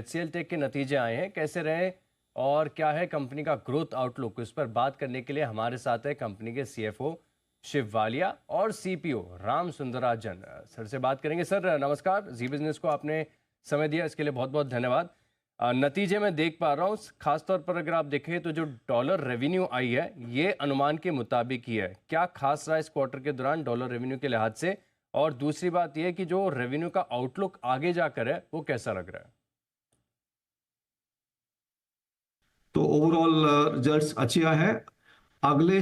HCL take के नतीजे आए हैं, कैसे रहे और क्या है कंपनी का ग्रोथ आउटलुक, इस पर बात करने के लिए हमारे साथ है कंपनी के CFO शिव वालिया और CPO राम सुंदराजन। सर से बात करेंगे। सर नमस्कार, जी बिजनेस को आपने समय दिया, इसके लिए बहुत बहुत धन्यवाद। नतीजे में देख पा रहा हूँ, खासतौर पर अगर आप देखें तो जो डॉलर रेवेन्यू आई है ये अनुमान के मुताबिक ही है। क्या खास रहा इस क्वार्टर के दौरान डॉलर रेवेन्यू के लिहाज से? और दूसरी बात यह कि जो रेवेन्यू का आउटलुक आगे जाकर है वो कैसा लग रहा है? तो ओवरऑल रिजल्ट्स अच्छे आए हैं। अगले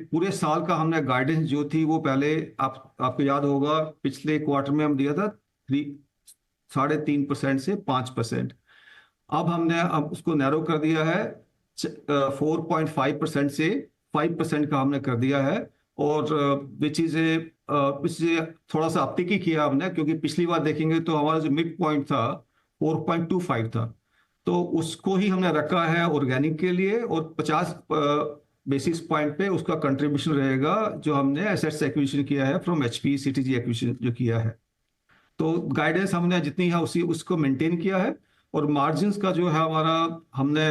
पूरे साल का हमने गाइडेंस जो थी वो पहले आपको याद होगा, पिछले क्वार्टर में हम दिया था 3.5% से 5%। अब उसको नैरो कर दिया है 4.5% से 5% का हमने कर दिया है। और विच इज थोड़ा सा अपटिक ही किया हमने, क्योंकि पिछली बार देखेंगे तो हमारा जो मिड पॉइंट था 4.25 था, तो उसको ही हमने रखा है ऑर्गेनिक के लिए। और 50 बेसिस पॉइंट पे उसका कंट्रीब्यूशन रहेगा जो हमने एसेट्स एक्विजिशन किया है फ्रॉम HP CTG एक्विजिशन जो किया है। तो गाइडेंस हमने जितनी है उसी उसको मेंटेन किया है। और मार्जिन्स का जो है हमारा, हमने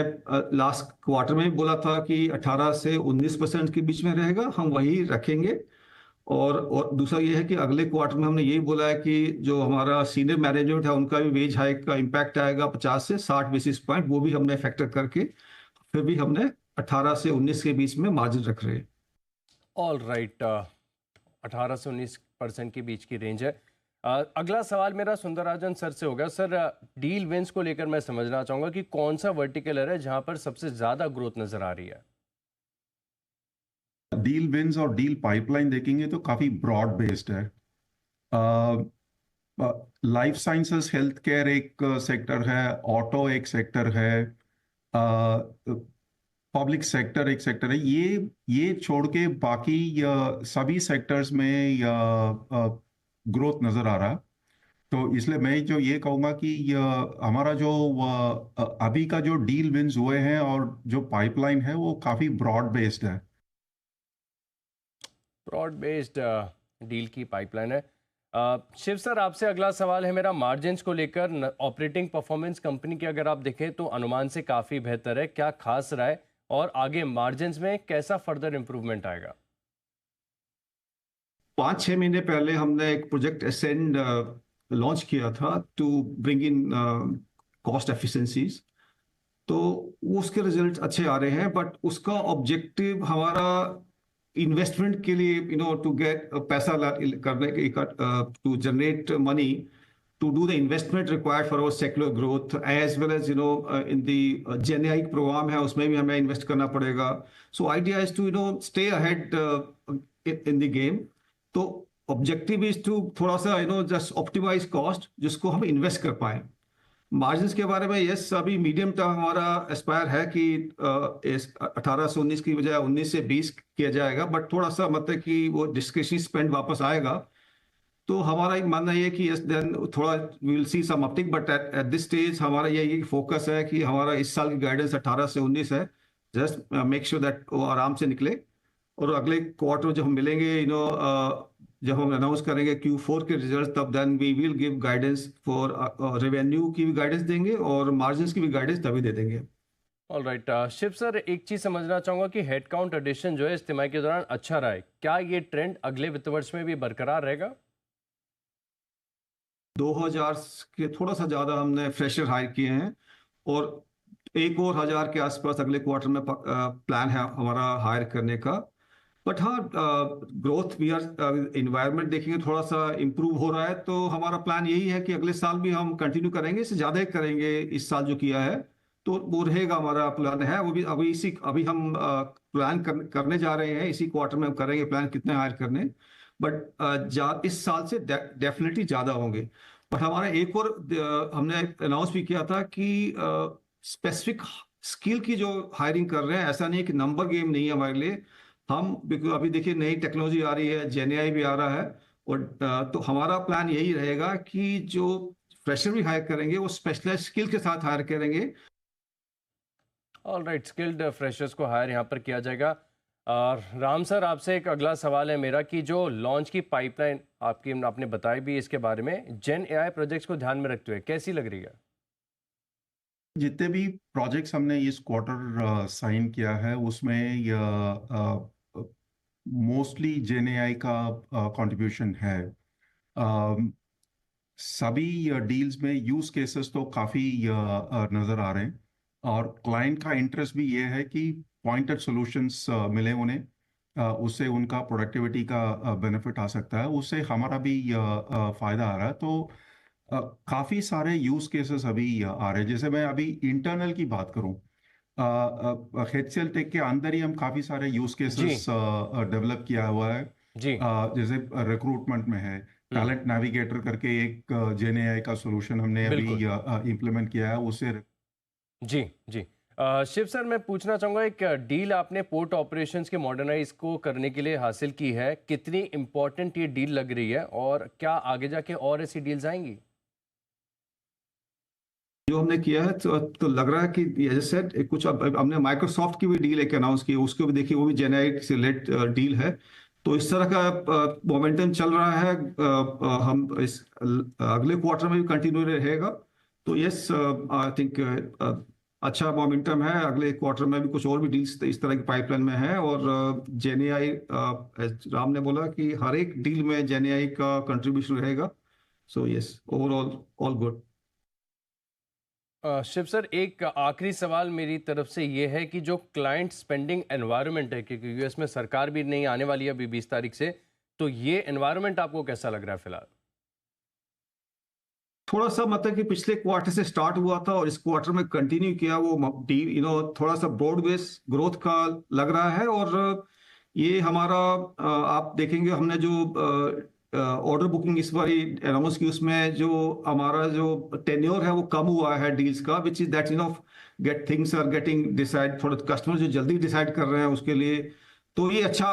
लास्ट क्वार्टर में भी बोला था कि 18 से 19% के बीच में रहेगा, हम वही रखेंगे। और दूसरा ये है कि अगले क्वार्टर में हमने यही बोला है कि जो हमारा सीनियर मैनेजमेंट है उनका भी वेज हाइक का इम्पैक्ट आएगा 50 से 60 बेसिस पॉइंट, वो भी हमने फैक्टर करके फिर भी हमने 18 से 19 के बीच में मार्जिन रख रहे हैं। ऑल राइट, 18 से 19% के बीच की रेंज है। अगला सवाल मेरा सुंदरराजन सर से होगा। सर डील विंस को लेकर मैं समझना चाहूँगा कि कौन सा वर्टिकल है जहाँ पर सबसे ज़्यादा ग्रोथ नज़र आ रही है? डील विंस और डील पाइपलाइन देखेंगे तो काफी ब्रॉड बेस्ड है। लाइफ साइंसेस हेल्थ केयर एक सेक्टर है, ऑटो एक सेक्टर है, पब्लिक सेक्टर एक सेक्टर है। ये छोड़ के बाकी सभी सेक्टर्स में ग्रोथ नजर आ रहा। तो इसलिए मैं जो ये कहूँगा कि हमारा जो अभी का जो डील विंस हुए हैं और जो पाइपलाइन है वो काफी ब्रॉड बेस्ड है। ब्रॉड बेस्ड डील की पाइपलाइन है। शिव सर, आपसे अगला सवाल है मेरा मार्जिन्स को लेकर। ऑपरेटिंग परफॉर्मेंस कंपनी की अगर आप देखें तो अनुमान से काफ़ी बेहतर है, क्या खास रहा है और आगे मार्जिन्स में कैसा फर्दर इंप्रूवमेंट आएगा? 5-6 महीने पहले हमने एक प्रोजेक्ट एसेंड लॉन्च किया था to bring in cost efficiencies. तो उसके रिजल्ट अच्छे आ रहे हैं, बट उसका ऑब्जेक्टिव हमारा इन्वेस्टमेंट के लिए, टू गेट पैसा करने के, to generate money to do the investment required for our secular growth, as well as in the Gen AI program है उसमें भी हमें इन्वेस्ट करना पड़ेगा। So idea is to stay ahead in the game। तो ऑब्जेक्टिव इज टू थोड़ा सा just optimise cost जिसको हम इन्वेस्ट कर पाए। मार्जिन्स के बारे में यस, अभी मीडियम टर्म हमारा एस्पायर है कि 18 से 19 की बजाय 19 से 20 किया जाएगा, बट थोड़ा सा मतलब कि वो डिस्क्रिशनरी स्पेंड वापस आएगा। तो हमारा एक मानना ये है कि यस देन थोड़ा we will see some uptick, but at this stage हमारा यही फोकस है कि हमारा इस साल की गाइडेंस 18 से 19 है। जस्ट मेक श्योर दैट वो आराम से निकले। और अगले क्वार्टर जब हम मिलेंगे, जब हम अनाउंस करेंगे Q4 के रिजल्ट, तब then we will give guidance for revenue की भी गाइडेंस देंगे और मार्जिन्स की भी गाइडेंस तभी दे देंगे। ऑल राइट, शिव सर, एक चीज़ समझना चाहूँगा कि हेड काउंट एडिशन जो है इस तिमाही के दौरान अच्छा रहा है, क्या ये ट्रेंड अगले वित्त वर्ष में भी बरकरार रहेगा? 2000 के थोड़ा सा ज़्यादा हमने फ्रेशर हायर किए हैं, और 1 और 1000 के आसपास अगले क्वार्टर में प्लान है हमारा हायर करने का। बट हाँ, ग्रोथ वी आर इन्वायरमेंट देखेंगे थोड़ा सा इम्प्रूव हो रहा है, तो हमारा प्लान यही है कि अगले साल भी हम कंटिन्यू करेंगे, इससे ज़्यादा ही करेंगे इस साल जो किया है। तो वो रहेगा, हमारा प्लान है वो भी। अभी हम प्लान करने जा रहे हैं, इसी क्वार्टर में हम करेंगे प्लान कितने हायर करने। बट इस साल से डेफिनेटली ज़्यादा होंगे। बट हमारा एक और हमने अनाउंस भी किया था कि स्पेसिफिक स्किल की जो हायरिंग कर रहे हैं, ऐसा नहीं है कि नंबर गेम नहीं है हमारे लिए। हम अभी देखिए नई टेक्नोलॉजी आ रही है, Gen AI भी आ रहा है। और तो हमारा प्लान यही रहेगा कि जो फ्रेशर भी हायर करेंगे वो स्पेशलाइज स्किल के साथ हायर करेंगे। ऑल राइट, स्किल्ड फ्रेशर्स को हायर यहाँ पर किया जाएगा। राम सर, आपसे एक अगला सवाल है मेरा कि जो लॉन्च की पाइपलाइन आपने बताई भी इसके बारे में, Gen AI प्रोजेक्ट्स को ध्यान में रखते हुए कैसी लग रही है? जितने भी प्रोजेक्ट्स हमने इस क्वार्टर साइन किया है उसमें मोस्टली जेएनएआई का कंट्रीब्यूशन है। अम, सभी डील्स में यूज केसेस तो काफी नजर आ रहे हैं और क्लाइंट का इंटरेस्ट भी ये है कि पॉइंटेड सॉल्यूशंस मिले उन्हें। उससे उनका प्रोडक्टिविटी का बेनिफिट आ सकता है, उससे हमारा भी फायदा आ रहा है। तो काफी सारे यूज केसेस अभी आ रहे हैं। जैसे मैं अभी इंटरनल की बात करूं, HCL टेक के अंदर ही हम काफी सारे यूज जी केसेस डेवलप किया हुआ है। जी। जैसे रिक्रूटमेंट में है, हम्म। टैलेंट नेविगेटर करके एक जेएनएआई का सॉल्यूशन हमने अभी बिल्कुल। इम्प्लीमेंट किया है उससे। जी जी। शिव सर, मैं पूछना चाहूंगा, एक डील आपने पोर्ट ऑपरेशंस के मॉडर्नाइज को करने के लिए हासिल की है, कितनी इंपॉर्टेंट ये डील लग रही है और क्या आगे जाके और ऐसी डील्स आएंगी? जो हमने किया है तो लग रहा है कि जैसे सेड कुछ अब हमने माइक्रोसॉफ्ट की भी डील एक अनाउंस की, उसको भी देखिए, वो भी जेनेरिक से लेट डील है। तो इस तरह का मोमेंटम चल रहा है। हम इस अगले क्वार्टर में भी कंटिन्यू रहेगा। तो यस, आई थिंक अच्छा मोमेंटम है। अगले क्वार्टर में भी कुछ और भी डील्स इस तरह की पाइपलाइन में है। और जेनेआई, राम ने बोला कि हर एक डील में जेनेआई का कंट्रीब्यूशन रहेगा। So yes, overall all good. Shiv sir, एक आखिरी सवाल मेरी तरफ से ये है कि जो क्लाइंट स्पेंडिंग एनवायरनमेंट है, क्योंकि यूएस में सरकार भी नहीं आने वाली है अभी 20 तारीख से, तो ये एनवायरनमेंट आपको कैसा लग रहा है फिलहाल? थोड़ा सा मतलब कि पिछले क्वार्टर से स्टार्ट हुआ था और इस क्वार्टर में कंटिन्यू किया, वो थोड़ा सा ब्रॉड बेस ग्रोथ का लग रहा है। और ये हमारा आप देखेंगे, हमने जो ऑर्डर बुकिंग इस बार अनाउंस की, उसमें जो हमारा जो टेन्योर है वो कम हुआ है डील्स का, which is that get things are getting decide, थोड़ा कस्टमर जो जल्दी डिसाइड कर रहे हैं उसके लिए। तो ये अच्छा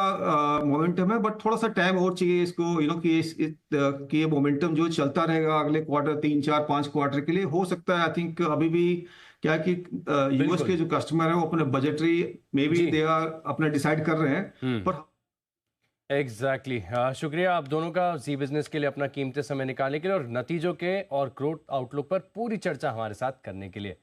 मोमेंटम है, बट थोड़ा सा टाइम और चाहिए इसको, कि ये मोमेंटम जो चलता रहेगा अगले क्वार्टर, 3 4 5 क्वार्टर के लिए हो सकता है। आई थिंक अभी भी क्या है कि यूएस बिल्कुल। के जो कस्टमर है वो अपने बजटरी में भी जी। दे आर अपना डिसाइड कर रहे हैं। हम्म। पर एग्जैक्टली शुक्रिया आप दोनों का जी बिजनेस के लिए अपना कीमती समय निकालने के लिए और नतीजों के और ग्रोथ आउटलुक पर पूरी चर्चा हमारे साथ करने के लिए।